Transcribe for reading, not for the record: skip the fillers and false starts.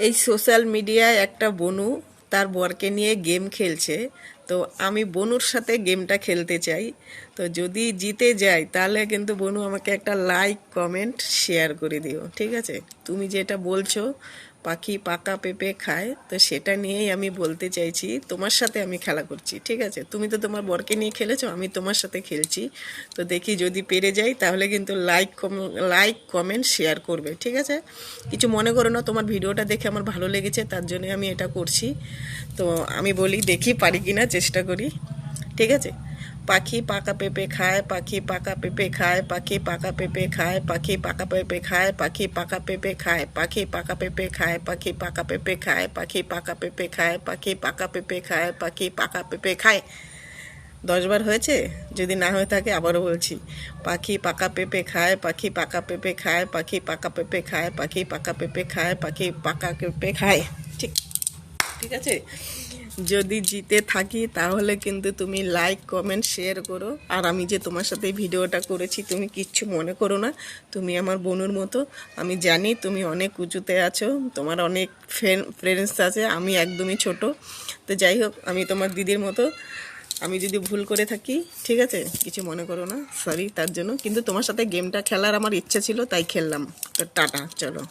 এই সোশ্যাল মিডিয়ায় একটা বনু তার বরকে নিয়ে গেম খেলছে। তো আমি বনুর সাথে গেমটা খেলতে চাই। তো যদি জিতে যাই তাহলে কিন্তু বনু আমাকে একটা লাইক কমেন্ট শেয়ার করে দিও, ঠিক আছে? তুমি যেটা বলছো পাখি পাকা পেঁপে খায়, তো সেটা নিয়েই আমি বলতে চাইছি। তোমার সাথে আমি খেলা করছি, ঠিক আছে? তুমি তো তোমার বরকে নিয়ে খেলেছো, আমি তোমার সাথে খেলছি। তো দেখি যদি পেরে যাই তাহলে কিন্তু লাইক কমেন্ট শেয়ার করবে, ঠিক আছে? কিছু মনে করো না, তোমার ভিডিওটা দেখে আমার ভালো লেগেছে, তার জন্য আমি এটা করছি। তো আমি বলি দেখি পারি কি না, চেষ্টা করি, ঠিক আছে? পাখি পাকা পেঁপে খায়, পাখি পাকা পেঁপে খায়, পাখি পাকা পেঁপে খায়, পাখি পাকা পেঁপে খায়, পাখি পাকা পেঁপে খায়, পাখি পাকা পেঁপে খায়, পাখি পাকা পেঁপে খায়, পাখি পাকা পেঁপে খায়, পাখি পাকা পেঁপে খায়, পাখি পাকা পেঁপে খায়। 10 বার হয়েছে? যদি না হয়ে থাকে আবারও বলছি, পাখি পাকা পেঁপে খায়, পাখি পাকা পেঁপে খায়, পাখি পাকা পেঁপে খায়, পাখি পাকা পেঁপে খায়, পাখি পাকা পেঁপে খায়। ঠিক ঠিক আছে? যদি জিতে থাকি তাহলে কিন্তু তুমি লাইক কমেন্ট শেয়ার করো। আর আমি যে তোমার সাথে ভিডিওটা করেছি তুমি কিচ্ছু মনে করো না। তুমি আমার বোনের মতো। আমি জানি তুমি অনেক উঁচুতে আছো, তোমার অনেক ফ্রেন্ডস আছে, আমি একদমই ছোট। তো যাই হোক, আমি তোমার দিদির মতো। আমি যদি ভুল করে থাকি, ঠিক আছে, কিছু মনে করো না, সরি তার জন্য। কিন্তু তোমার সাথে গেমটা খেলার আমার ইচ্ছা ছিল, তাই খেললাম। তো টাটা, চলো।